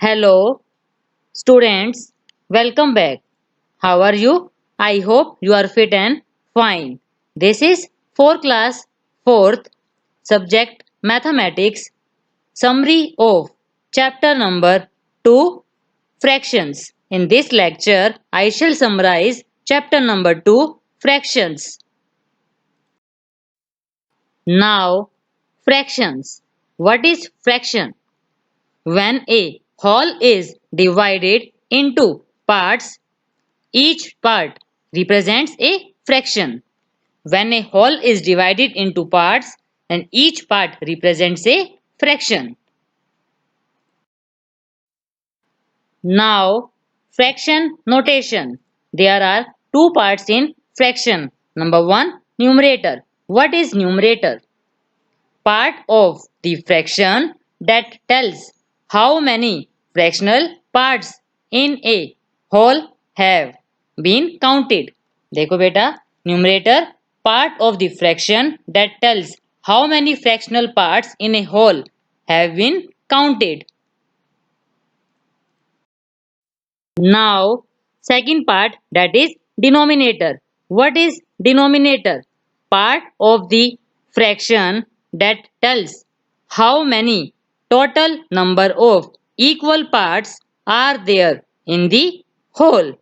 Hello, students. Welcome back. How are you? I hope you are fit and fine. This is for class 4th subject mathematics summary of chapter number 2 fractions. In this lecture, I shall summarize chapter number 2 fractions. Now, fractions. What is fraction? When a whole is divided into parts, each part represents a fraction. When a whole is divided into parts, then each part represents a fraction. Now, fraction notation. There are two parts in fraction. Number one, numerator. What is numerator? Part of the fraction that tells how many fractional parts in a whole have been counted. देखो बेटा, numerator part of the fraction that tells how many fractional parts in a whole have been counted. Now, second part, that is denominator. What is denominator? Part of the fraction that tells how many total number of equal parts are there in the whole.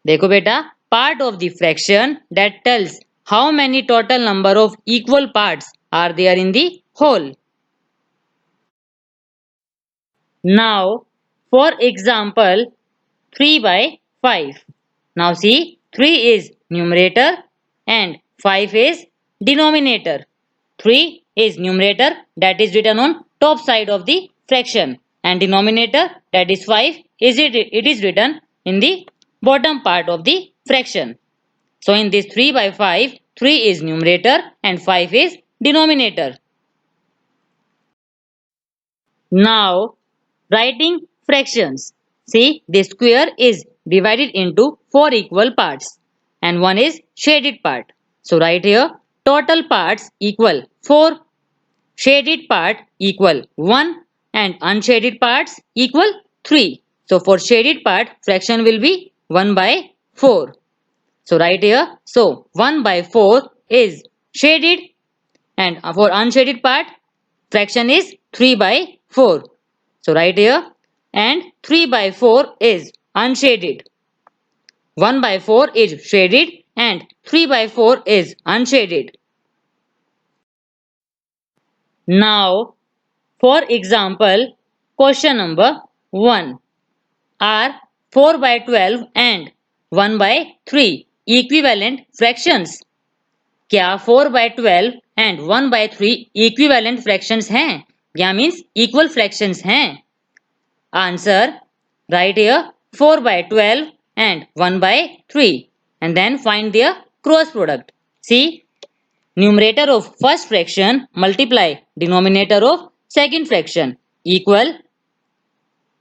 देखो बेटा, part of the fraction that tells how many total number of equal parts are there in the whole. Now, for example, 3 by 5. Now see, 3 is numerator and 5 is denominator. 3 is numerator, that is written on top side of the fraction, and denominator, that is 5, it is written in the bottom part of the fraction. So in this 3 by 5, 3 is numerator and 5 is denominator. Now, writing fractions. See, the square is divided into 4 equal parts and one is shaded part. So write here, total parts equal 4, shaded part equal 1 and unshaded parts equal 3. So for shaded part, fraction will be 1 by 4. So write here, so 1 by 4 is shaded and for unshaded part, fraction is 3 by 4. So write here, and 3 by 4 is unshaded. 1 by 4 is shaded and 3 by 4 is unshaded. Now, for example, question number 1. Are 4 by 12 and 1 by 3 equivalent fractions? क्या 4 by 12 and 1 by 3 equivalent fractions हैं? या means equal fractions हैं? Answer, write here 4 by 12 and 1 by 3 and then find their cross product. See, numerator of first fraction multiply denominator of second fraction equal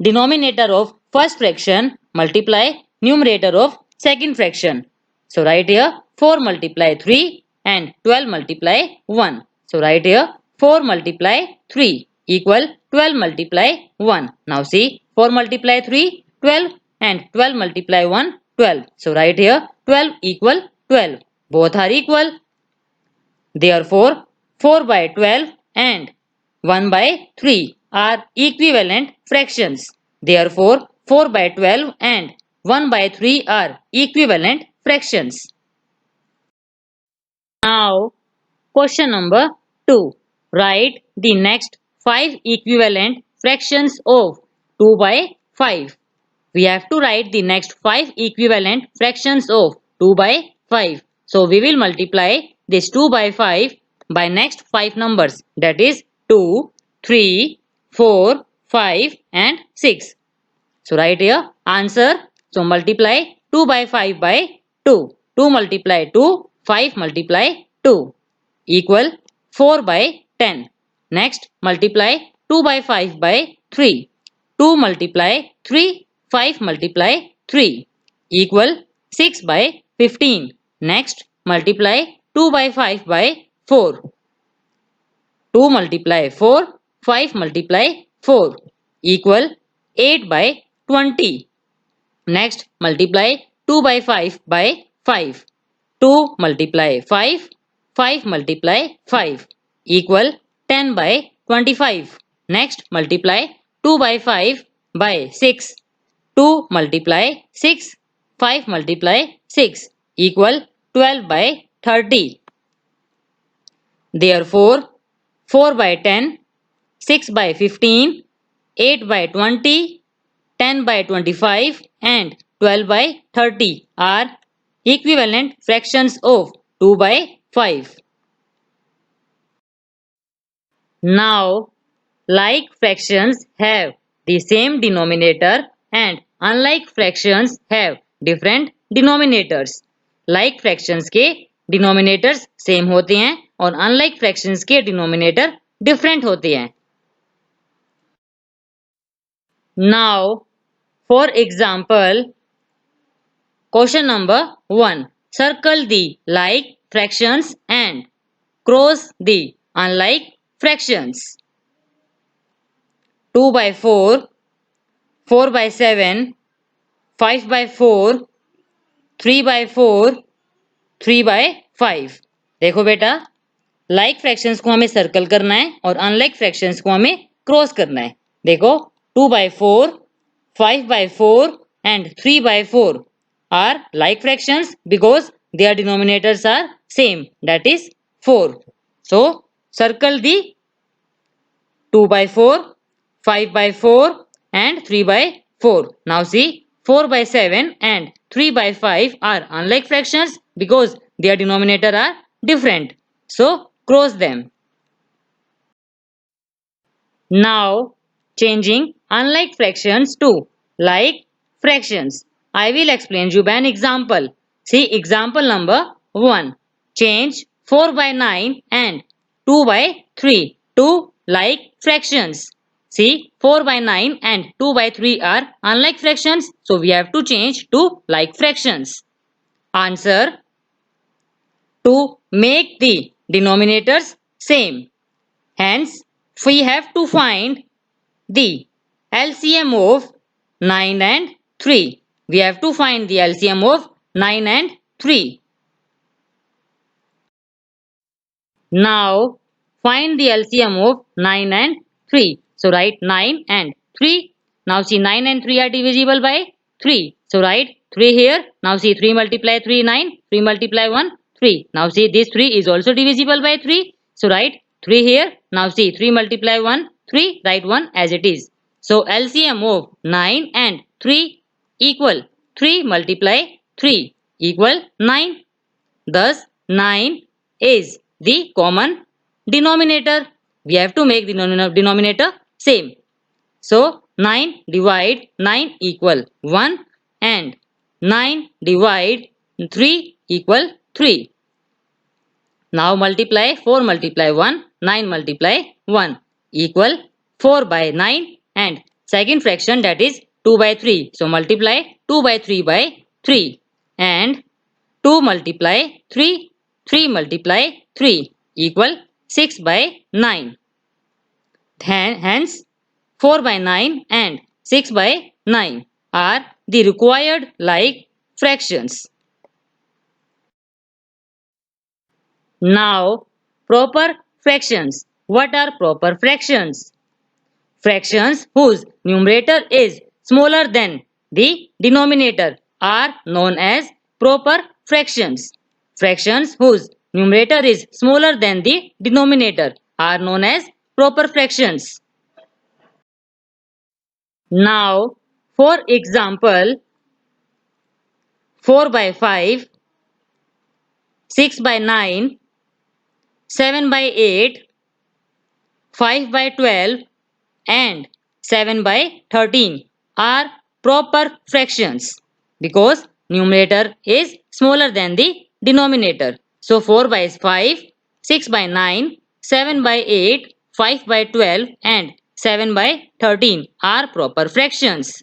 denominator of first fraction multiply numerator of second fraction. So write here 4 multiply 3 and 12 multiply 1. So write here 4 multiply 3 equal 12 multiply 1. Now see, 4 multiply 3, 12 and 12 multiply 1, 12. So write here 12 equal 12. Both are equal. Therefore, 4 by 12 and 1 by 3 are equivalent fractions. Therefore, 4 by 12 and 1 by 3 are equivalent fractions. Now, question number 2. Write the next 5 equivalent fractions of 2 by 5. We have to write the next 5 equivalent fractions of 2 by 5. So, we will multiply this 2 by 5 by next 5 numbers, that is 2, 3, 4, 5 and 6. So, write here answer. So, multiply 2 by 5 by 2. 2 multiply 2, 5 multiply 2 equal 4 by 10. Next, multiply 2 by 5 by 3. 2 multiply 3, 5 multiply 3 equal 6 by 15. Next, multiply 2 by 5 by 4. 2 multiply 4, 5 multiply 4 equal 8 by 20. Next, multiply 2 by 5 by 5. 2 multiply 5, 5 multiply 5 equal 10 by 25. Next, multiply 2 by 5 by 6. 2 multiply 6, 5 multiply 6 equal 12 by 30. Therefore, 4 by 10, 6 by 15, 8 by 20, 10 by 25 and 12 by 30 are equivalent fractions of 2 by 5. Now, like fractions have the same denominator and unlike fractions have different denominators. Like fractions के denominators same होते हैं और unlike fractions के denominator different होते हैं. Now, for example, question number 1. Circle the like fractions and cross the unlike fractions. 2 by 4, 4 by 7, 5 by 4, 3 by 4, 3 by 5. देखो बेटा, like fractions को हमें सर्कल करना है और unlike fractions को हमें क्रॉस करना है. देखो 2 by 4, 5 by 4 and 3 by 4 are like fractions because their denominators are same, that is 4. So circle the 2 by 4, 5 by 4 and 3 by 4. Now see 4 by 7 and 3 by 5 are unlike fractions because their denominator are different. So cross them. Now changing unlike fractions to like fractions. I will explain you by an example. See example number 1. Change 4 by 9 and 2 by 3 to like fractions. See 4 by 9 and 2 by 3 are unlike fractions, so we have to change to like fractions. Answer: to make the denominators same. Hence, we have to find the LCM of 9 and 3. We have to find the LCM of 9 and 3. Now, find the LCM of 9 and 3. So, write 9 and 3. Now, see 9 and 3 are divisible by 3. So, write 3 here. Now, see 3 multiply 3, 9. 3 multiply 1, 3. Now, see this 3 is also divisible by 3. So, write 3 here. Now, see 3 multiply 1, 3. Write 1 as it is. So, LCM of 9 and 3 equal 3 multiply 3 equal 9. Thus, 9 is the common denominator. We have to make the denominator same. So 9 divide 9 equal 1 and 9 divide 3 equal 3. Now multiply 4 multiply 1, 9 multiply 1 equal 4 by 9 and second fraction, that is 2 by 3. So multiply 2 by 3 by 3 and 2 multiply 3, 3 multiply 3 equal 6 by 9. Hence 4 by 9 and 6 by 9 are the required like fractions. Now proper fractions. What are proper fractions? Fractions whose numerator is smaller than the denominator are known as proper fractions. Fractions whose numerator is smaller than the denominator are known as proper fractions. Now, for example, 4 by 5, 6 by 9, 7 by 8, 5 by 12 and 7 by 13 are proper fractions because numerator is smaller than the denominator. So 4 by 5, 6 by 9, 7 by 8, 5 by 12 and 7 by 13 are proper fractions.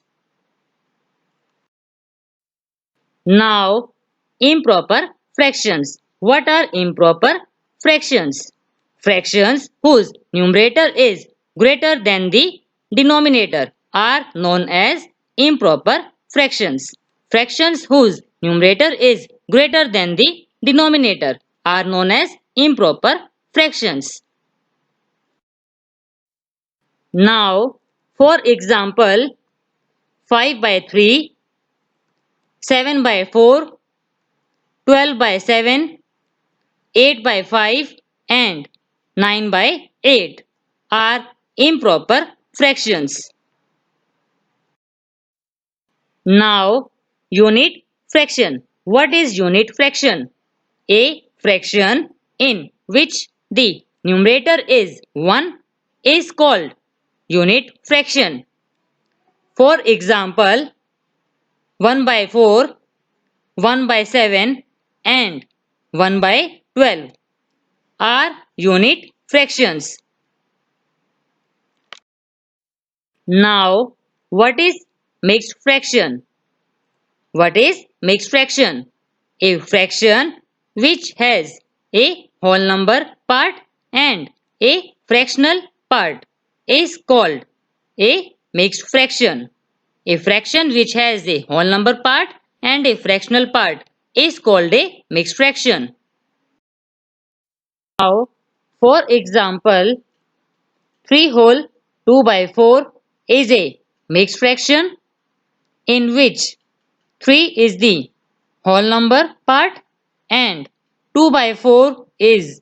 Now, improper fractions. What are improper fractions? Fractions whose numerator is greater than the denominator are known as improper fractions. Fractions whose numerator is greater than the denominator are known as improper fractions. Now, for example, 5 by 3, 7 by 4, 12 by 7, 8 by 5 and 9 by 8 are improper fractions. Now, unit fraction. What is unit fraction? A fraction in which the numerator is 1 is called unit fraction. For example, 1 by 4, 1 by 7 and 1 by 12 are unit fractions. Now, what is mixed fraction? What is mixed fraction? A fraction which has a whole number part and a fractional part is called a mixed fraction. A fraction which has a whole number part and a fractional part is called a mixed fraction. Now, for example, 3 whole 2 by 4 is a mixed fraction in which 3 is the whole number part and 2 by 4 is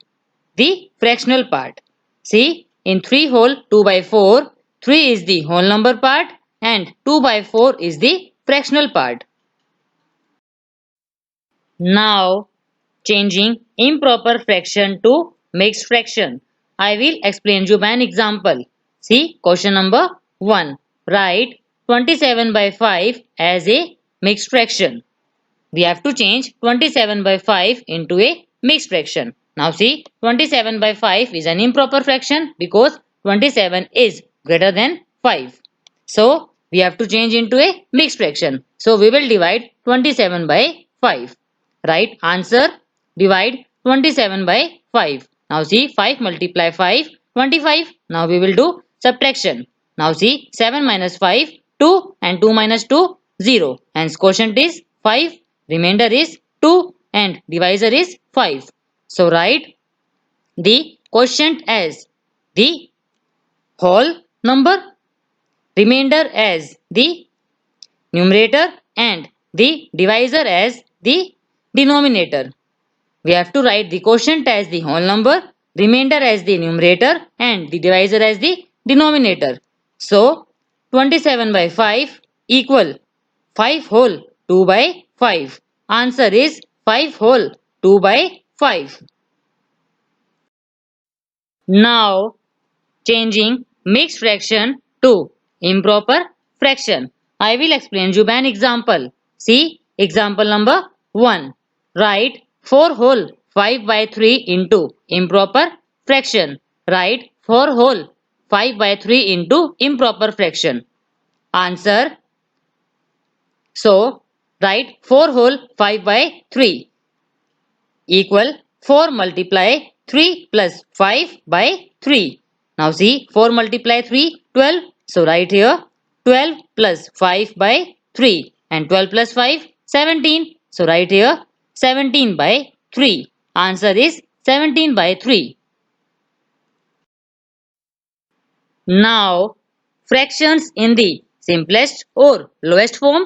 the fractional part. See, in 3 whole 2 by 4, 3 is the whole number part and 2 by 4 is the fractional part. Now, changing improper fraction to mixed fraction. I will explain you by an example. See, question number 1. Write 27 by 5 as a mixed fraction. We have to change 27 by 5 into a mixed fraction. Now see, 27 by 5 is an improper fraction because 27 is greater than 5. So, we have to change into a mixed fraction. So, we will divide 27 by 5. Right answer, divide 27 by 5. Now see, 5 multiply 5, 25. Now we will do subtraction. Now see, 7 minus 5, 2 and 2 minus 2, 0. Hence quotient is 5, remainder is 2 and divisor is 5. So write the quotient as the whole number, remainder as the numerator and the divisor as the denominator. We have to write the quotient as the whole number, remainder as the numerator and the divisor as the denominator. So 27 by 5 equal 5 whole 2 by 5. Answer is 5 whole 2 by 5. Now changing mixed fraction to improper fraction. I will explain you by an example. See example number 1. Write 4 whole 5 by 3 into improper fraction. Write 4 whole 5 by 3 into improper fraction. Answer. So, write 4 whole 5 by 3 equal 4 multiply 3 plus 5 by 3. Now see, 4 multiply 3, 12. So write here 12 plus 5 by 3 and 12 plus 5, 17. So write here 17 by 3. Answer is 17 by 3. Now, fractions in the simplest or lowest form.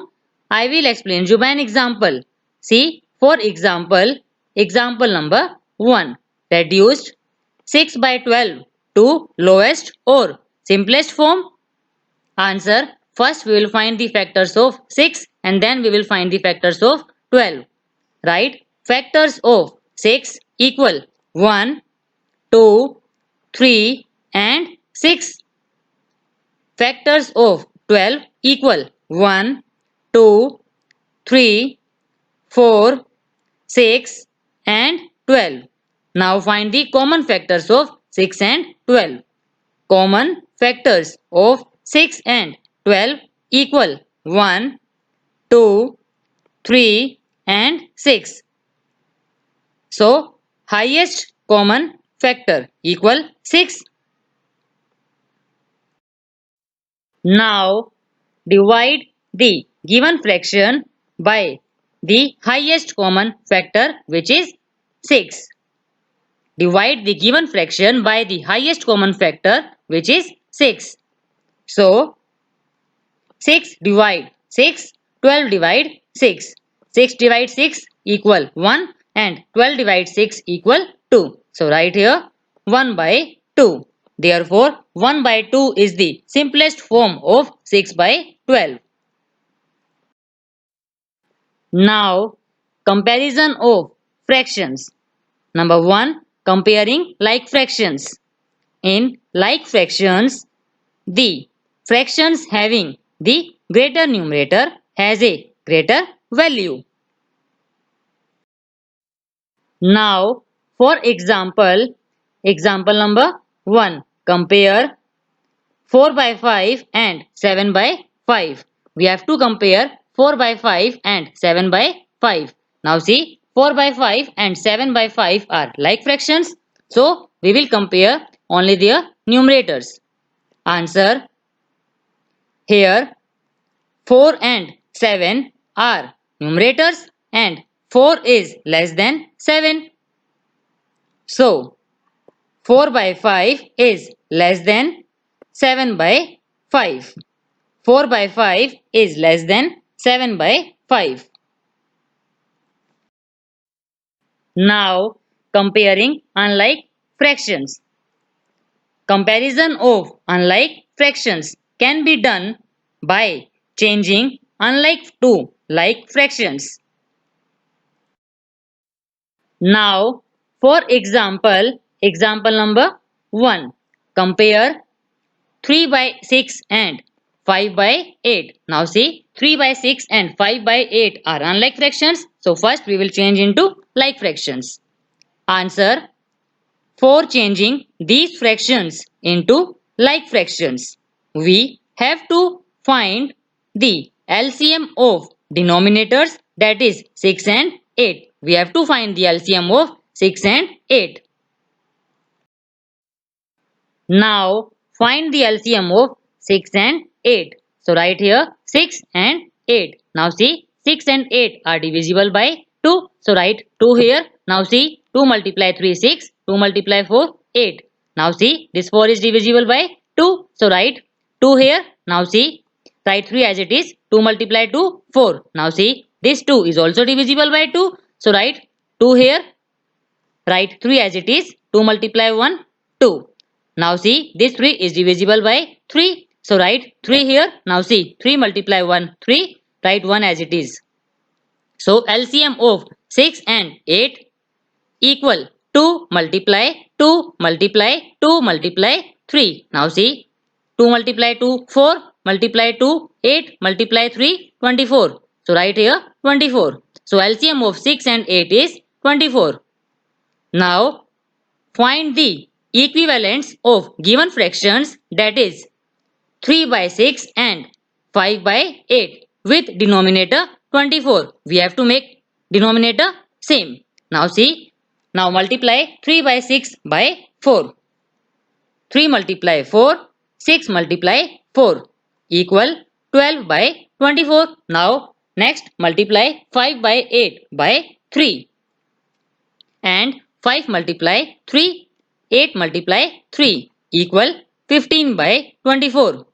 I will explain you by an example. See, for example, example number 1. Reduced 6 by 12 to lowest or simplest form. Answer. First we will find the factors of 6 and then we will find the factors of 12. Right? Factors of 6 equal 1, 2, 3 and 6. Factors of 12 equal 1, 2, 3, 4, 6 and 12. Now find the common factors of 6 and 12. Common factors of 6 and 12 equal 1, 2, 3 and 6. So, highest common factor equal 6. Now, divide the given fraction by the highest common factor, which is 6. Divide the given fraction by the highest common factor, which is 6. So, 6 divide 6, 12 divide 6. 6 divide 6 equal 1 and 12 divide 6 equal 2. So, write here 1 by 2. Therefore, 1 by 2 is the simplest form of 6 by 12. Now, comparison of fractions. Number 1. Comparing like fractions. In like fractions, the fractions having the greater numerator has a greater value. Now, for example number 1. Compare 4 by 5 and 7 by 5. We have to compare 4 by 5 and 7 by 5. Now see, 4 by 5 and 7 by 5 are like fractions. So, we will compare only their numerators. Answer. Here, 4 and 7 are numerators and 4 is less than 7. So, 4 by 5 is less than 7 by 5. 4 by 5 is less than 7 by 5. Now, comparing unlike fractions. Comparison of unlike fractions can be done by changing unlike to like fractions. Now, for example number 1. Compare 3 by 6 and 5 by 8. Now see, 3 by 6 and 5 by 8 are unlike fractions. So first we will change into like fractions. Answer. For changing these fractions into like fractions, we have to find the LCM of denominators, that is 6 and 8. We have to find the LCM of 6 and 8. Now find the LCM of 6 and 8. So write here 6 and 8. Now see, 6 and 8 are divisible by 2. So write 2 here. Now see, 2 multiply 3 6. 2 multiply 4 8. Now see, this 4 is divisible by 2. So write 2 here. Now see, write 3 as it is. 2 multiply 2 4. Now see, this 2 is also divisible by 2. So write 2 here. Write 3 as it is. 2 multiply 1 2. Now see, this 3 is divisible by 3. So write 3 here. Now see, 3 multiply 1 3. Write 1 as it is. So LCM of 6 and 8 equal 2 multiply 2 multiply 2 multiply 3. Now see, 2 multiply 2 4 multiply 2 8 multiply 3 24. So write here 24. So LCM of 6 and 8 is 24. Now find the equivalents of given fractions, that is 3 by 6 and 5 by 8 with denominator 24. We have to make denominator same. Now see, now multiply 3 by 6 by 4. 3 multiply 4, 6 multiply 4 equal 12 by 24. Now next multiply 5 by 8 by 3 and 5 multiply 3, 8 multiply 3 equal 15 by 24.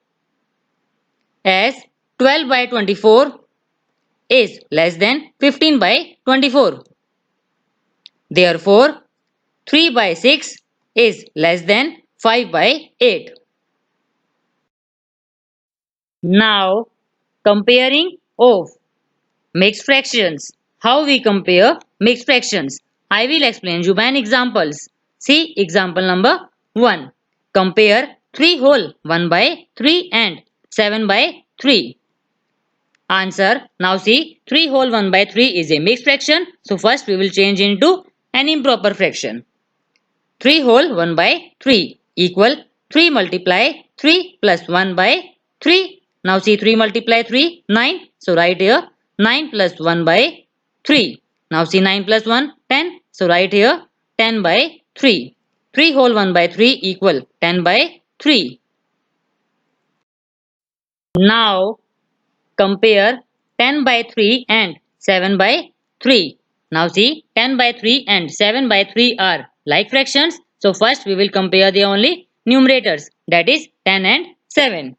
As 12 by 24 is less than 15 by 24. Therefore, 3 by 6 is less than 5 by 8. Now, comparing of mixed fractions. How we compare mixed fractions? I will explain you by examples. See example number 1. Compare 3 whole 1 by 3 and 7 by 3. Answer. Now see, 3 whole 1 by 3 is a mixed fraction. So first we will change into an improper fraction. 3 whole 1 by 3 equal 3 multiply 3 plus 1 by 3. Now see, 3 multiply 3 9. So write here 9 plus 1 by 3. Now see, 9 plus 1 10. So write here 10 by 3. 3 whole 1 by 3 equal 10 by 3. Now compare 10 by 3 and 7 by 3. Now see, 10 by 3 and 7 by 3 are like fractions. So first we will compare the only numerators, that is 10 and 7.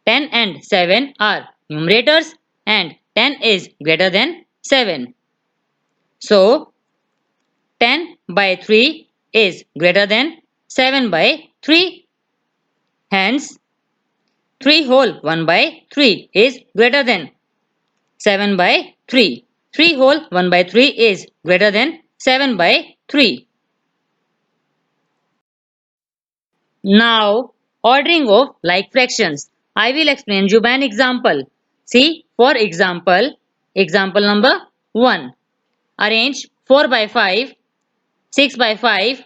10 and 7 are numerators and 10 is greater than 7. So 10 by 3 is greater than 7 by 3. Hence 3 whole 1 by 3 is greater than 7 by 3. 3 whole 1 by 3 is greater than 7 by 3. Now, ordering of like fractions. I will explain you by an example. See, for example, example number 1. Arrange 4 by 5, 6 by 5,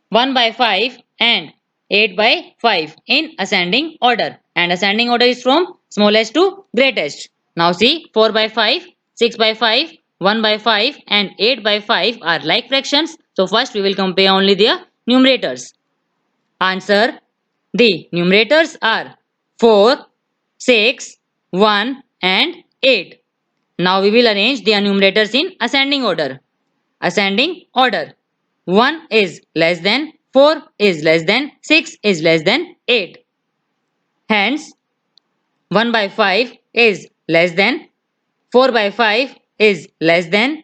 1 by 5 and 8 by 5 in ascending order. And ascending order is from smallest to greatest. Now see, 4 by 5, 6 by 5, 1 by 5 and 8 by 5 are like fractions. So first we will compare only their numerators. Answer. The numerators are 4, 6, 1 and 8. Now we will arrange their numerators in ascending order. Ascending order. 1 is less than 4 is less than 6 is less than 8. Hence 1 by 5 is less than 4 by 5 is less than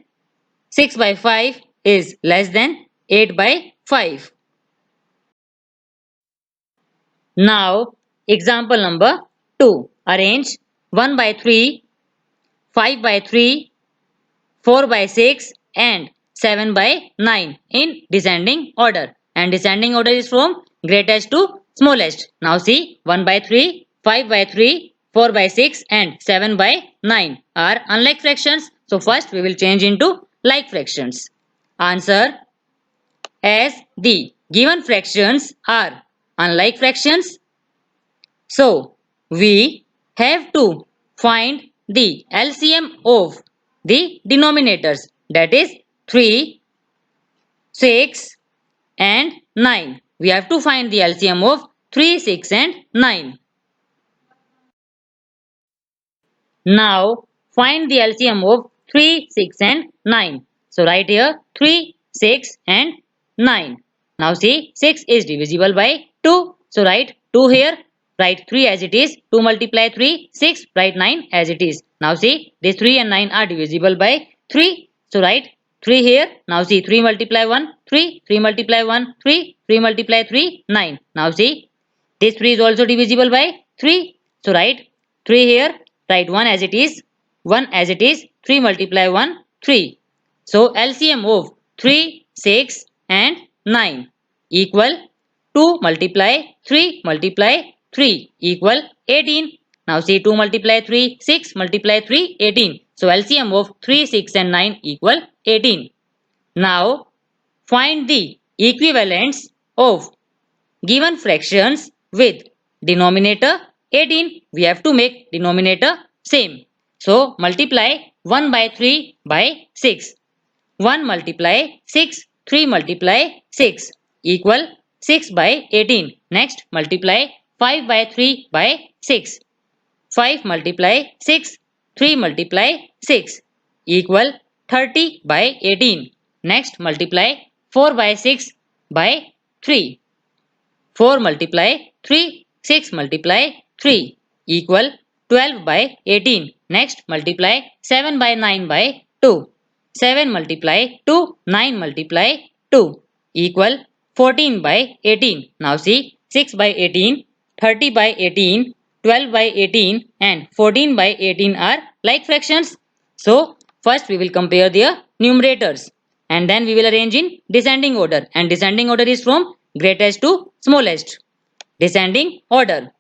6 by 5 is less than 8 by 5. Now, example number 2. Arrange 1 by 3, 5 by 3, 4 by 6 and 7 by 9 in descending order. And descending order is from greatest to smallest. Now see, 1 by 3, 5 by 3, 4 by 6 and 7 by 9 are unlike fractions. So first we will change into like fractions. Answer. As the given fractions are unlike fractions, so we have to find the LCM of the denominators, that is 3, 6 and 9. We have to find the LCM of 3, 6 and 9. Now find the LCM of 3, 6 and 9. So write here 3, 6 and 9. Now see, 6 is divisible by 2. So write 2 here. Write 3 as it is. 2 multiply 3, 6. Write 9 as it is. Now see, these 3 and 9 are divisible by 3. So write 3 here. Now see, 3 multiply 1, 3. 3 multiply 1, 3. 3 multiply 3, 9. Now see, this 3 is also divisible by 3. So write 3 here. Write 1 as it is. 1 as it is. 3 multiply 1, 3. So LCM of 3, 6 and 9 equal 2 multiply 3 multiply 3 equal 18. Now see, 2 multiply 3, 6 multiply 3, 18. So LCM of 3, 6 and 9 equal 18. Now find the equivalents of given fractions with denominator 18. We have to make denominator same. So multiply 1 by 3 by 6. 1 multiply 6, 3 multiply 6 equal 6 by 18. Next multiply 5 by 3 by 6. 5 multiply 6, 3 multiply 6 equal 30 by 18. Next multiply 4 by 6 by 3. 4 multiply 3, 6 multiply 3 equal 12 by 18. Next multiply 7 by 9 by 2. 7 multiply 2, 9 multiply 2 equal 14 by 18. Now see, 6 by 18, 30 by 18, 12 by 18 and 14 by 18 are like fractions. So first we will compare their numerators and then we will arrange in descending order, and descending order is from greatest to smallest. Descending order.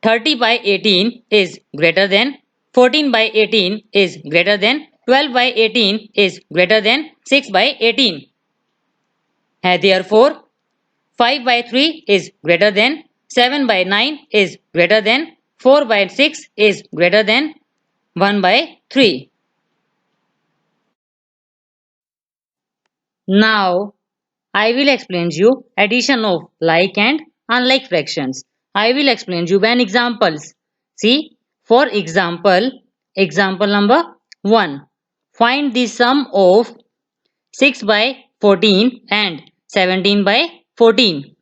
30 by 18 is greater than 14 by 18 is greater than 12 by 18 is greater than 6 by 18. Therefore, 5 by 3 is greater than 7 by 9 is greater than 4 by 6 is greater than 1 by 3. Now, I will explain you addition of like and unlike fractions. I will explain you by examples. See, for example, example number 1. Find the sum of 6 by 14 and 17 by 14.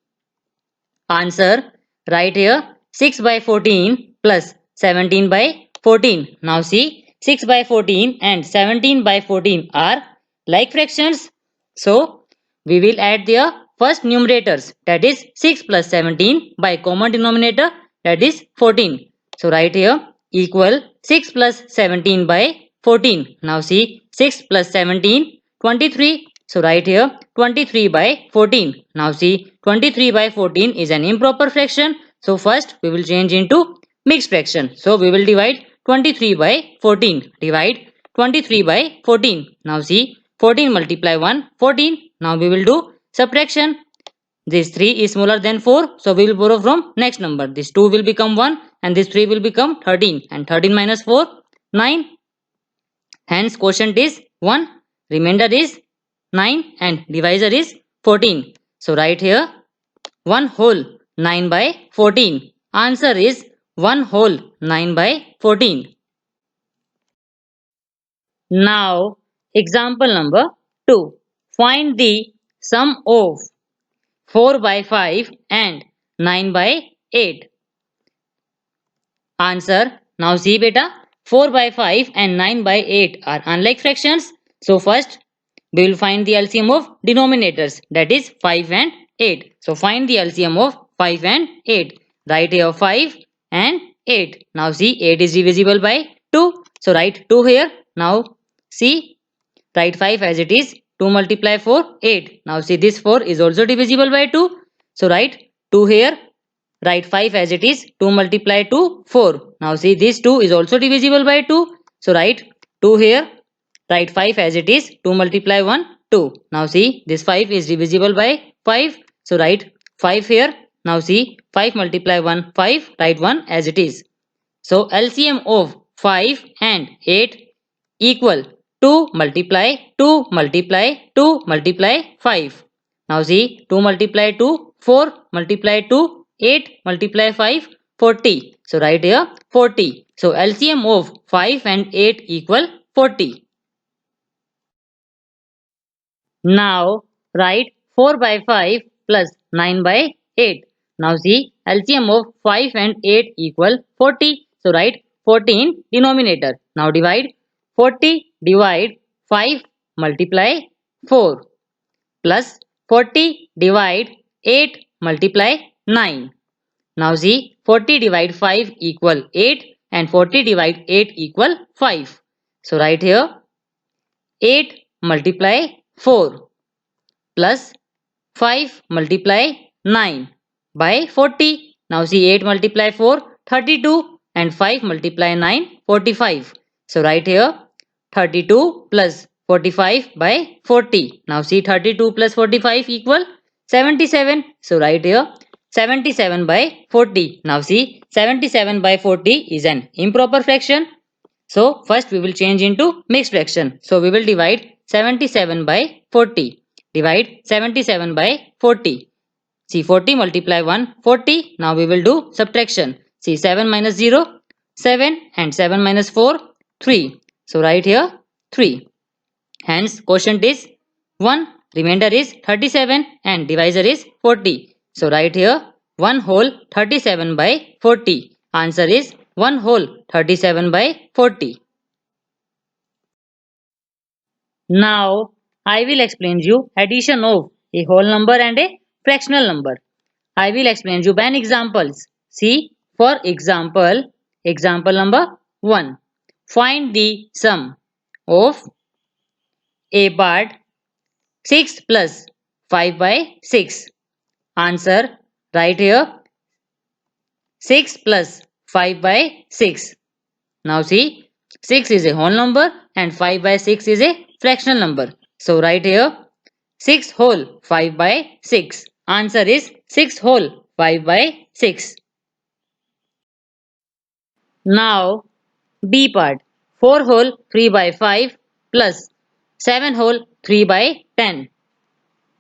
Answer, right here 6 by 14 plus 17 by 14. Now see, 6 by 14 and 17 by 14 are like fractions. So, we will add their first numerators, that is 6 plus 17 by common denominator, that is 14. So, right here equal 6 plus 17 by 14. Now see, 6 plus 17, 23. So write here 23 by 14. Now see, 23 by 14 is an improper fraction. So first we will change into mixed fraction. So we will divide 23 by 14. Divide 23 by 14. Now see, 14 multiply 1, 14. Now we will do subtraction. This 3 is smaller than 4. So we will borrow from next number. This 2 will become 1 and this 3 will become 13. And 13 minus 4, 9. Hence quotient is 1. Remainder is 9 and divisor is 14. So write here 1 whole 9 by 14. Answer is 1 whole 9 by 14. Now example number 2. Find the sum of 4 by 5 and 9 by 8. Answer. Now see beta, 4 by 5 and 9 by 8 are unlike fractions. So first we will find the LCM of denominators, that is 5 and 8. So find the LCM of 5 and 8. Write here 5 and 8. Now see, 8 is divisible by 2. So write 2 here. Now see, write 5 as it is. 2 multiply 4, 8. Now see, this 4 is also divisible by 2. So write 2 here. Write 5 as it is. 2 multiply 2, 4. Now see, this 2 is also divisible by 2. So write 2 here. Write 5 as it is. 2 multiply 1, 2. Now see, this 5 is divisible by 5. So write 5 here. Now see, 5 multiply 1, 5. Write 1 as it is. So LCM of 5 and 8 equal 2 multiply 2 multiply 2 multiply 5. Now see, 2 multiply 2, 4 multiply 2, 8 multiply 5, 40. So write here 40. So LCM of 5 and 8 equal 40. Now write 4 by 5 plus 9 by 8. Now see, LCM of 5 and 8 equal 40. So write 40 in denominator. Now divide 40 divide 5 multiply 4 plus 40 divide 8 multiply 9. Now see, 40 divide 5 equal 8 and 40 divide 8 equal 5. So write here 8 multiply 4 plus 5 multiply 9 by 40. Now see, 8 multiply 4, 32 and 5 multiply 9, 45. So write here 32 plus 45 by 40. Now see, 32 plus 45 equal 77. So write here 77 by 40. Now see, 77 by 40 is an improper fraction. So first we will change into mixed fraction. So we will divide 77 by 40. Divide 77 by 40. See, 40 multiply 1, 40. Now we will do subtraction. See, 7 minus 0, 7 and 7 minus 4, 3. So write here 3. Hence quotient is 1. Remainder is 37 and divisor is 40. So write here 1 whole 37 by 40. Answer is 1 whole 37 by 40. Now I will explain you addition of a whole number and a fractional number. I will explain you by examples. See, for example, example number 1. Find the sum of a part 6 plus 5 by 6. Answer, right here 6 plus 5 by 6. Now see, 6 is a whole number and 5 by 6 is a fractional number. So write here 6 whole 5 by 6. Answer is 6 whole 5 by 6. Now B part, 4 whole 3 by 5 plus 7 whole 3 by 10.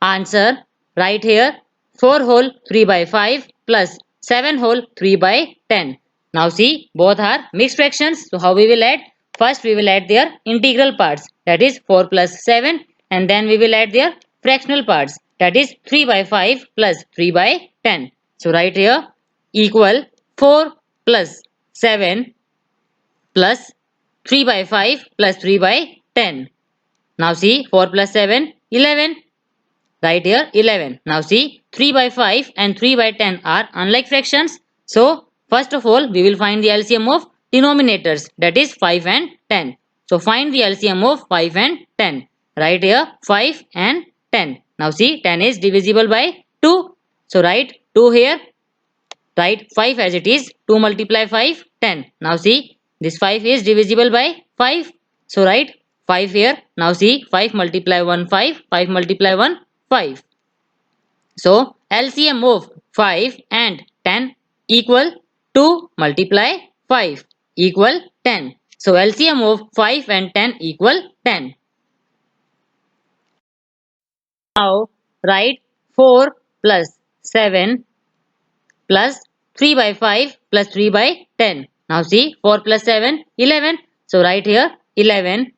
Answer, right here 4 whole 3 by 5 plus 7 whole 3 by 10. Now see, both are mixed fractions. So how we will add? First we will add their integral parts, that is 4 plus 7, and then we will add their fractional parts, that is 3 by 5 plus 3 by 10. So write here equal 4 plus 7 plus 3 by 5 plus 3 by 10. Now see 4 plus 7, 11. Right here 11. Now see 3 by 5 and 3 by 10 are unlike fractions. So first of all we will find the LCM of denominators, that is 5 and 10. So find the LCM of 5 and 10. Right here 5 and 10. Now see 10 is divisible by 2. So write 2 here. Write 5 as it is. 2 multiply 5, 10. Now see this 5 is divisible by 5. So write 5 here. Now see 5 multiply 1, 5. 5 multiply 1, 5. So LCM of 5 and 10 equal 2 multiply 5 equal 10. So LCM of 5 and 10 equal 10. Now write 4 plus 7 plus 3 by 5 plus 3 by 10. Now see 4 plus 7, 11. So write here 11.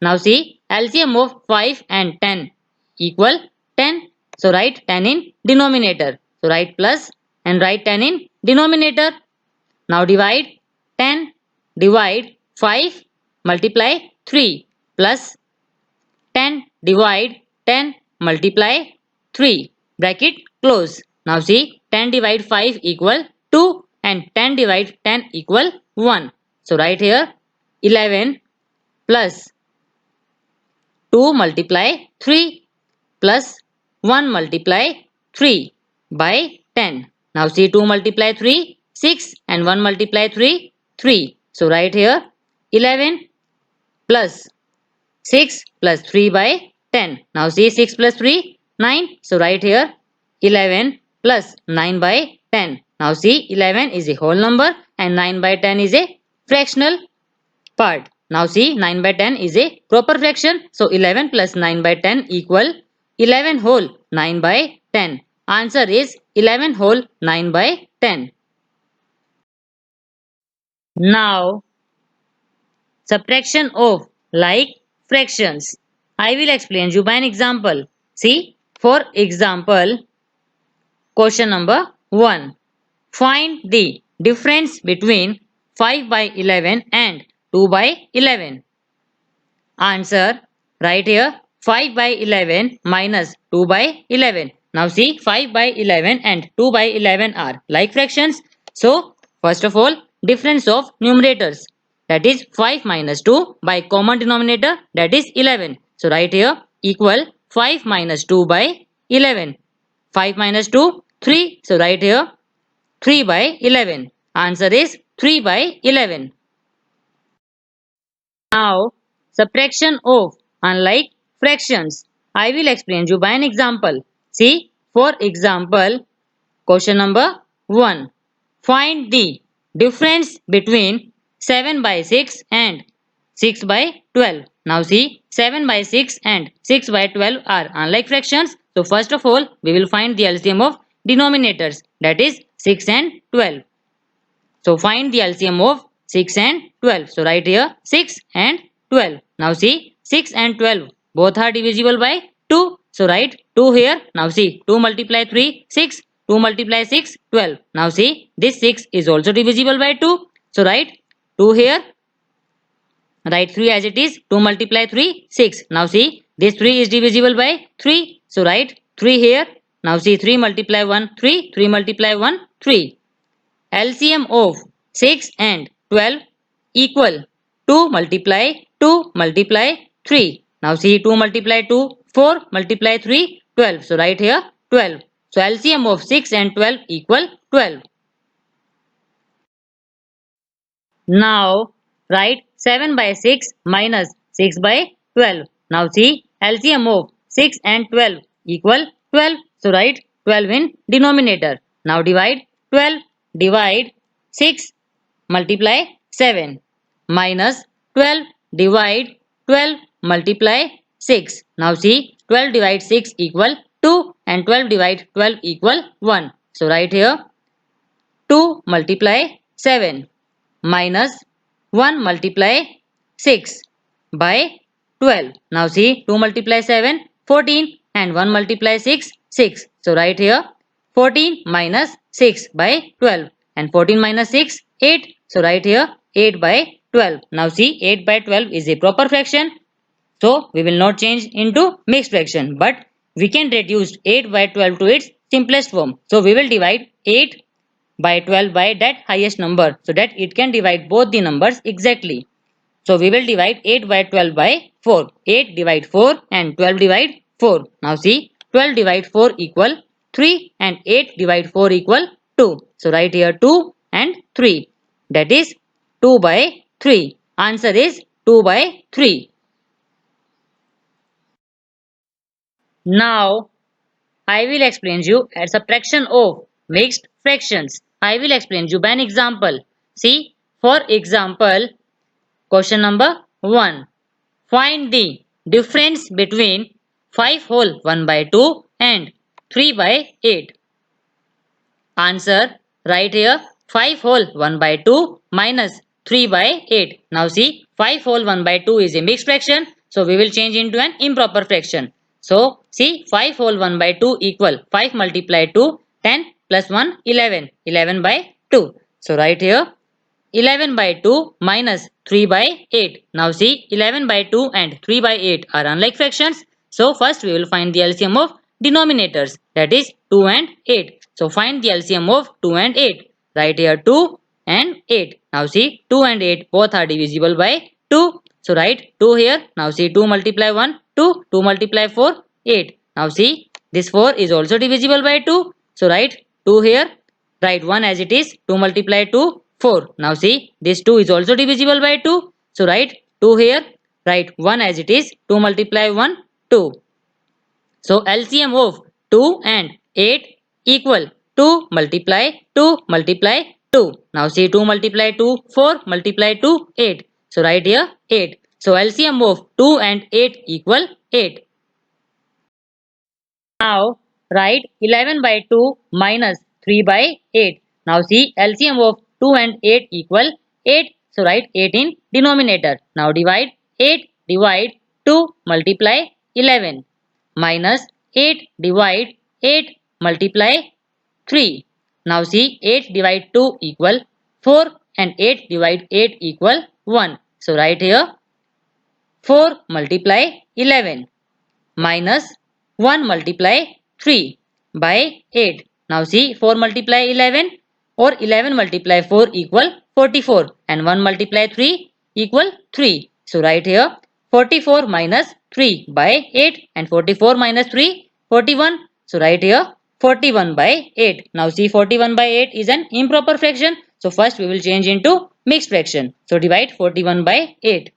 Now see LCM of 5 and 10 equal 10. So write 10 in denominator. So write plus and write 10 in denominator. Now divide 10, divide 5, multiply 3 plus 10 divide 10 multiply 3. Bracket close. Now see 10 divide 5 equal 2 and 10 divide 10 equal 1. So write here 11 plus 2 multiply 3 plus 1 multiply 3 by 10. Now see 2 multiply 3, 6 and 1 multiply 3, 3. So write here 11 plus 6 plus 3 by 10. Now see 6 plus 3, 9. So write here 11 plus 9 by 10. Now see 11 is a whole number and 9 by 10 is a fractional part. Now see 9 by 10 is a proper fraction. So 11 plus 9 by 10 equal 11 whole 9 by 10. Answer is 11 whole 9 by 10. Now subtraction of like fractions. I will explain you by an example. See, for example, question number 1. Find the difference between 5 by 11 and 2 by 11. Answer, right here 5 by 11 minus 2 by 11. Now see 5 by 11 and 2 by 11 are like fractions. So first of all, difference of numerators, that is 5 minus 2 by common denominator, that is 11. So write here equal 5 minus 2 by 11. 5 minus 2, 3. So write here 3 by 11. Answer is 3 by 11. Now subtraction of unlike fractions. I will explain you by an example. See, for example, question number 1. Find the difference between 7 by 6 and 6 by 12. Now see, 7 by 6 and 6 by 12 are unlike fractions. So first of all, we will find the LCM of denominators, that is 6 and 12. So find the LCM of 6 and 12. So write here 6 and 12. Now see 6 and 12 both are divisible by 2. So write 2 here. Now see 2 multiply 3, 6. 2 multiply 6, 12. Now see this 6 is also divisible by 2. So write 2 here. Write 3 as it is. 2 multiply 3, 6. Now see this 3 is divisible by 3. So write 3 here. Now see 3 multiply 1, 3. 3 multiply 1, 3. LCM of 6 and 12 equal 2 multiply 2 multiply 3. Now see 2 multiply 2, 4 multiply 3, 12. So write here 12. So LCM of 6 and 12 equal 12. Now write 7 by 6 minus 6 by 12. Now see LCM of 6 and 12 equal 12. So write 12 in denominator. Now divide 12 divide 6 multiply 7 minus 12 divide 12 multiply 6. Now see 12 divide 6 equal 2 and 12 divide 12 equal 1. So write here 2 multiply 7 minus 1 multiply 6 by 12. Now see, 2 multiply 7, 14, and 1 multiply 6, 6. So write here 14 minus 6 by 12, and 14 minus 6, 8. So write here 8 by 12. Now see, 8 by 12 is a proper fraction. So we will not change into mixed fraction, but we can reduce 8 by 12 to its simplest form. So we will divide 8 by 12 by that highest number so that it can divide both the numbers exactly. So we will divide 8 by 12 by 4. 8 divide 4 and 12 divide 4. Now see, 12 divide 4 equal 3 and 8 divide 4 equal 2. So write here 2 and 3. That is 2 by 3. Answer is 2 by 3. Now I will explain you a subtraction of mixed fractions. I will explain you by an example. See, for example, question number 1. Find the difference between 5 whole 1 by 2 and 3 by 8. Answer, right here 5 whole 1 by 2 minus 3 by 8. Now see, 5 whole 1 by 2 is a mixed fraction. So we will change into an improper fraction. So see, 5 whole 1 by 2 equal 5 multiplied 2, 10 plus 1, 11. 11 by 2. So right here 11 by 2 minus 3 by 8. Now see, 11 by 2 and 3 by 8 are unlike fractions. So first we will find the LCM of denominators, that is 2 and 8. So find the LCM of 2 and 8. Write here 2 and 8. Now see, 2 and 8 both are divisible by 2. So write 2 here. Now see, 2 multiply 1, 2. 2 multiply 4, 8. Now see, this 4 is also divisible by 2. So write 2 here. Write 1 as it is. 2 multiply 2, 4. Now see, this 2 is also divisible by 2. So write 2 here. Write 1 as it is. 2 multiply 1, 2. So LCM of 2 and 8 equal 2 multiply 2 multiply 2. Now see, 2 multiply 2, 4 multiply 2, 8. So write here 8. So LCM of 2 and 8 equal 8. Now write 11 by 2 minus 3 by 8. Now see, LCM of 2 and 8 equal 8. So write 8 in denominator. Now divide 8 divide 2 multiply 11 minus 8 divide 8 multiply 3. Now see, 8 divide 2 equal 4 and 8 divide 8 equal 1. So write here 4 multiply 11 minus 1 multiply 3 by 8. Now see, 4 multiply 11 or 11 multiply 4 equal 44 and 1 multiply 3 equal 3. So write here 44 minus 3 by 8 and 44 minus 3, 41. So write here 41 by 8. Now see, 41 by 8 is an improper fraction. So first we will change into mixed fraction. So divide 41 by 8.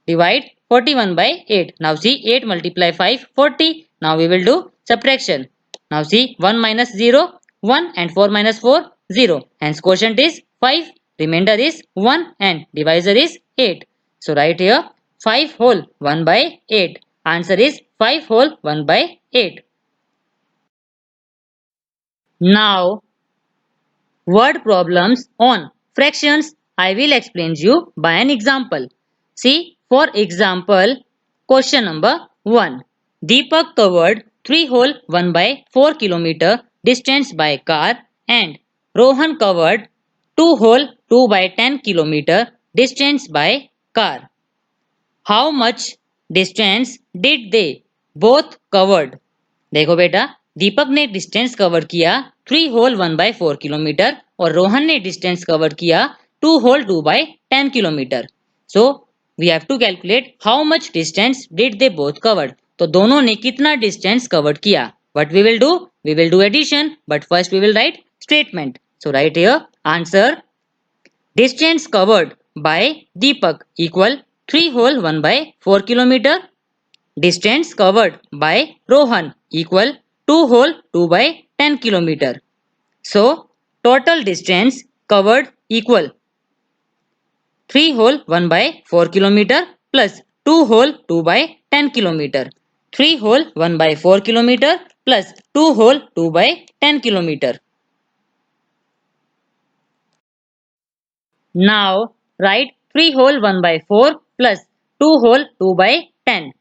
Divide 41 by 8. Now see, 8 multiply 5, 40. Now we will do subtraction. Now see, 1 minus 0, 1 and 4 minus 4, 0. Hence quotient is 5. Remainder is 1 and divisor is 8. So write here 5 whole 1 by 8. Answer is 5 whole 1 by 8. Now word problems on fractions. I will explain you by an example. See, for example, question number 1. Deepak covered 3 whole 1 by 4 kilometer distance by car and Rohan covered 2 whole 2 by 10 kilometer distance by car. How much distance did they both covered? देखो बेटा, दीपक ने distance cover किया 3 whole 1 by 4 kilometre और रोहन ने distance cover किया 2 whole 2 by 10 kilometre. So we have to calculate how much distance did they both covered. तो दोनों ने कितना डिस्टेंस कवर किया. What we will do addition, but first we will write statement. So write here answer distance covered by Deepak equal 3 whole 1 by 4 kilometre. Distance covered by Rohan equal 2 whole 2 by 10 kilometer. So total distance covered equal 3 whole 1 by 4 kilometer plus 2 whole 2 by 10 kilometer. 3 whole 1 by 4 kilometer plus 2 whole 2 by 10 kilometer. Now write 3 whole 1 by 4 plus 2 whole 2 by 10.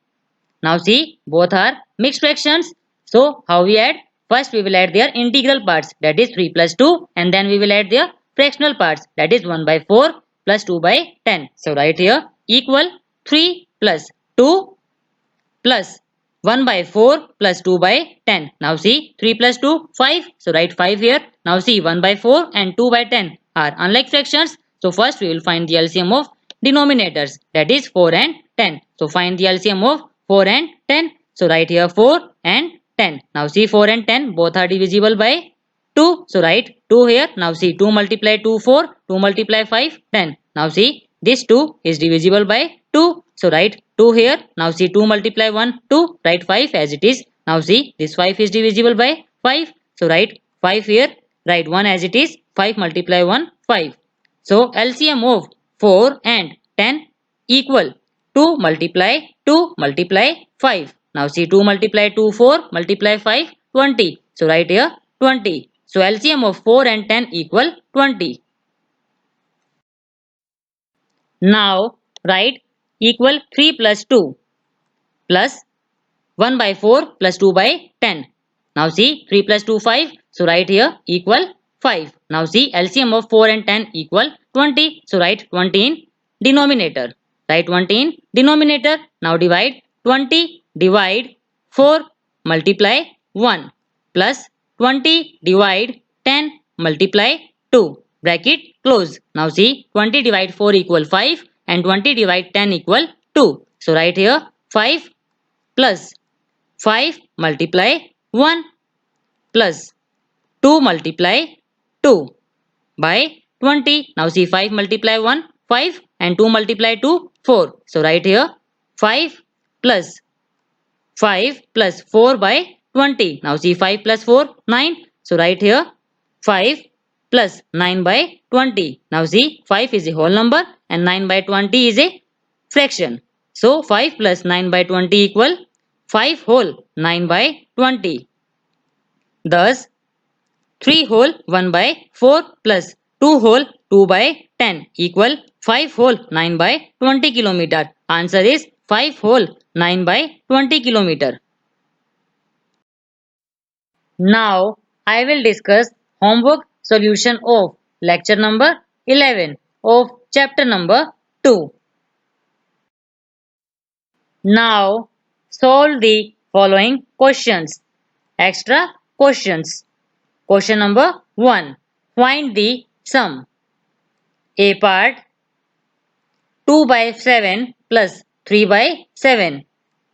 Now see, both are mixed fractions. So how we add? First we will add their integral parts, that is 3 plus 2, and then we will add their fractional parts, that is 1 by 4 plus 2 by 10. So write here equal 3 plus 2 plus 1 by 4 plus 2 by 10. Now see 3 plus 2 5. So write 5 here. Now see 1 by 4 and 2 by 10 are unlike fractions. So first we will find the LCM of denominators, that is 4 and 10. So find the LCM of 4 and 10. So write here 4 and 10. Now see 4 and 10 both are divisible by 2. So write 2 here. Now see 2 multiply 2 4, 2 multiply 5 10. Now see this 2 is divisible by 2. So write 2 here. Now see 2 multiply 1 2. Write 5 as it is. Now see this 5 is divisible by 5. So write 5 here. Write 1 as it is. 5 multiply 1 5. So LCM of 4 and 10 equal 2 multiply 2 multiply 5. Now see 2 multiply 2 4 multiply 5 20. So write here 20. So LCM of 4 and 10 equal 20. Now write equal 3 plus 2 plus 1 by 4 plus 2 by 10. Now see 3 plus 2 5. So write here equal 5. Now see LCM of 4 and 10 equal 20. So write 20 in denominator. Write 20 in denominator. Now divide 20 divide 4 multiply 1 plus 20 divide 10 multiply 2. Bracket close. Now see 20 divide 4 equal 5 and 20 divide 10 equal 2. So write here 5 plus 5 multiply 1 plus 2 multiply 2 by 20. Now see 5 multiply 1 5 and 2 multiply 2 4. So write here 5 plus 4 by 20. Now see 5 plus 4 9. So write here 5 plus 9 by 20. Now see 5 is a whole number and 9 by 20 is a fraction. So 5 plus 9 by 20 equal 5 whole 9 by 20. Thus 3 whole 1 by 4 plus 2 whole 2 by 10 equal 5 whole 9 by 20 kilometer. Answer is 5 whole 9 by 20 kilometer. Now I will discuss homework solution of lecture number 11 of chapter number 2. Now solve the following questions. Extra questions. Question number 1. Find the sum. A part 2 by 7 plus 3 by 7.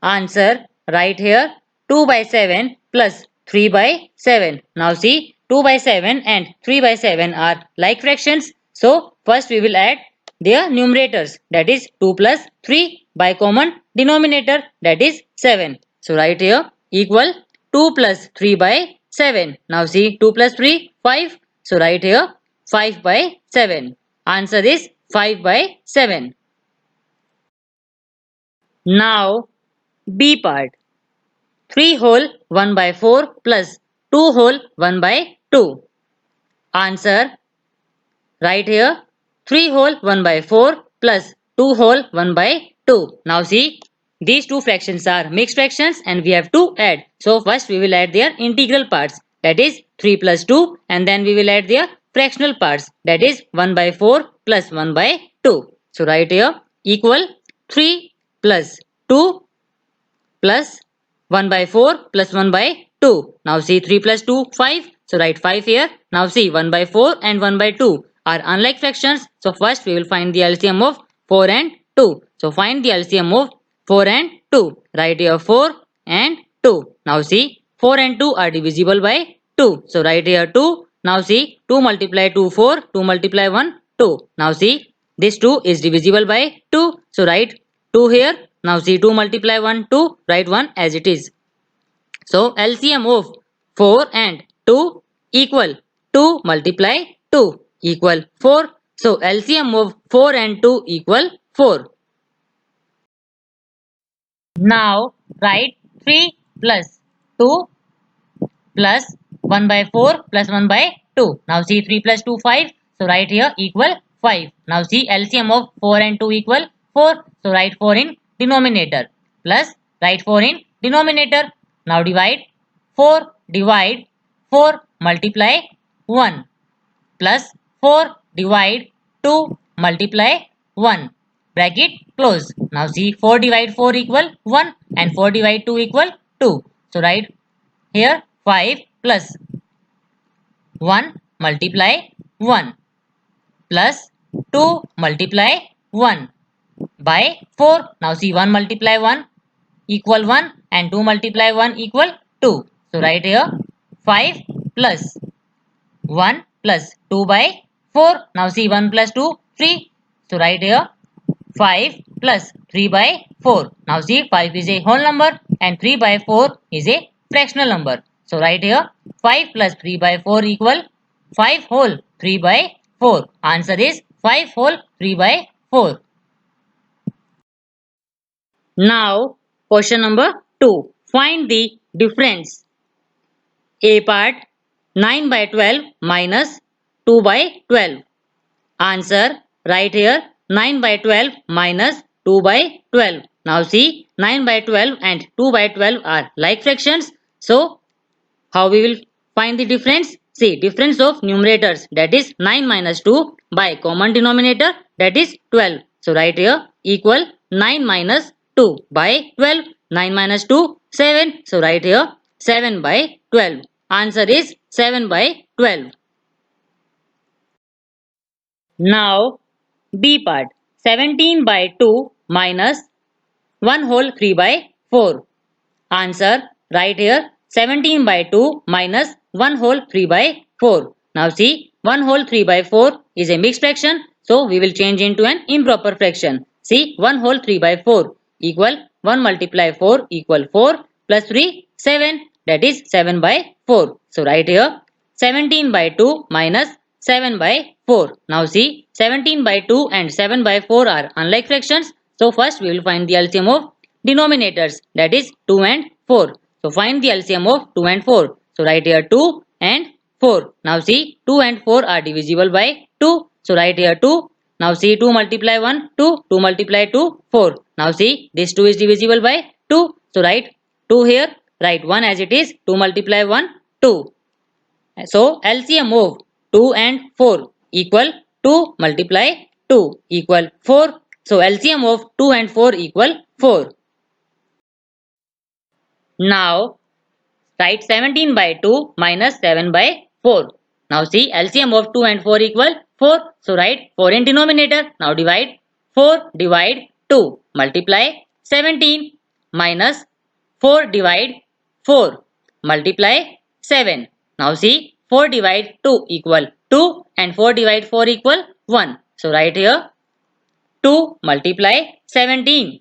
Answer right here 2 by 7 plus 3 by 7. Now see 2 by 7 and 3 by 7 are like fractions. So first we will add their numerators, that is 2 plus 3 by common denominator, that is 7. So write here equal 2 plus 3 by 7. Now see 2 plus 3 5. So write here 5 by 7. Answer is 5 by 7. Now B part. 3 whole 1 by 4 plus 2 whole 1 by 2. Answer right here 3 whole 1 by 4 plus 2 whole 1 by 2. Now see these two fractions are mixed fractions and we have to add. So first we will add their integral parts, that is 3 plus 2, and then we will add their fractional parts, that is 1 by 4 plus 1 by 2. So write here equal 3 plus 2 plus 1 by 4 plus 1 by 2. Now see 3 plus 2 5. So write 5 here. Now see 1 by 4 and 1 by 2 are unlike fractions. So first we will find the LCM of 4 and 2. So find the LCM of 4 and 2. Write here 4 and 2. Now see 4 and 2 are divisible by 2. So write here 2. Now see 2 multiply 2 4. 2 multiply 1 2. Now see this 2 is divisible by 2. So write 2 here. Now see 2 multiply 1 2. Write 1 as it is. So LCM of 4 and 2 equal 2 multiply 2 equal 4. So LCM of 4 and 2 equal 4. Now write 3 plus 2 plus 1 by 4 plus 1 by 2. Now see 3 plus 2 5. So write here equal 5. Now see LCM of 4 and 2 equal 4. So write 4 in denominator plus write 4 in denominator. Now divide 4 divide 4 multiply 1 plus 4 divide 2 multiply 1 bracket close. Now see 4 divide 4 equal 1 and 4 divide 2 equal 2. So write here 5 plus 1 multiply 1 plus 2 multiply 1 by 4. Now see 1 multiply 1 equal 1 and 2 multiply 1 equal 2. So write here 5 plus 1 plus 2 by 4. Now see 1 plus 2 3. So write here 5 plus 3 by 4. Now see 5 is a whole number and 3 by 4 is a fractional number. So write here 5 plus 3 by 4 equal 5 whole 3 by 4. Answer is 5 whole 3 by 4. Now question number 2. Find the difference. A part 9 by 12 minus 2 by 12. Answer right here 9 by 12 minus 2 by 12. Now see 9 by 12 and 2 by 12 are like fractions. So how we will find the difference? See difference of numerators, that is 9 minus 2 by common denominator, that is 12. So write here equal 9 minus 2 by 12. 9 minus 2 7. So write here 7 by 12. Answer is 7 by 12. Now B part 17 by 2 minus 1 whole 3 by 4. Answer right here 17 by 2 minus 1 whole 3 by 4. Now see 1 whole 3 by 4 is a mixed fraction. So we will change into an improper fraction. See 1 whole 3 by 4 equal 1 multiply 4 equal 4 plus 3 7, that is 7 by 4. So write here 17 by 2 minus 7 by 4. Now see 17 by 2 and 7 by 4 are unlike fractions. So first we will find the LCM of denominators, that is 2 and 4. So find the LCM of 2 and 4. So write here 2 and 4. Now see 2 and 4 are divisible by 2. So write here 2. Now see 2 multiply 1 2. 2 multiply 2 4. Now see this 2 is divisible by 2. So write 2 here. Write 1 as it is. 2 multiply 1 2. So LCM of 2 and 4 equal 2 multiply 2 equal 4. So LCM of 2 and 4 equal 4. Now write 17 by 2 minus 7 by 4. Now see LCM of 2 and 4 equal 4. So write 4 in denominator. Now divide 4 divide 2 multiply 17 minus 4 divide 4 multiply 7. Now see 4 divide 2 equal 2 and 4 divide 4 equal 1. So write here 2 multiply 17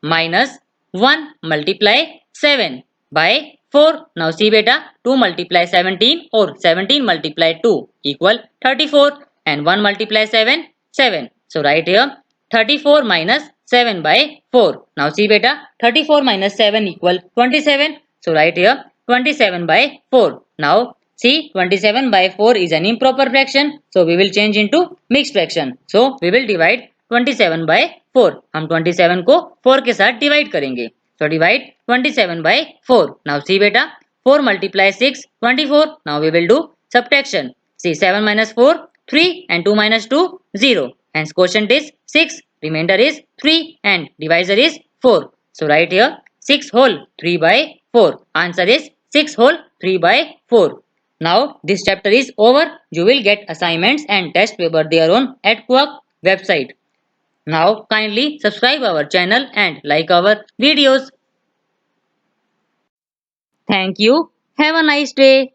minus 1 multiply 7 by 4. Now see beta 2 multiply 17 or 17 multiply 2 equal 34 and 1 multiply 7 7. So write here 34 minus 7 by 4. Now see beta 34 minus 7 equal 27. So write here 27 by 4. Now see 27 by 4 is an improper fraction. So we will change into mixed fraction. So we will divide 27 by 4. हम 27 को 4 के साथ divide करेंगे. So divide 27 by 4. Now see beta 4 multiply 6 24. Now we will do subtraction. See 7 minus 4 3 and 2 minus 2 0. Hence quotient is 6. Remainder is 3 and divisor is 4. So write here 6 whole 3 by 4. Answer is 6 whole 3 by 4. Now this chapter is over. You will get assignments and test paper their own at Quirk website. Now kindly subscribe our channel and like our videos. Thank you. Have a nice day.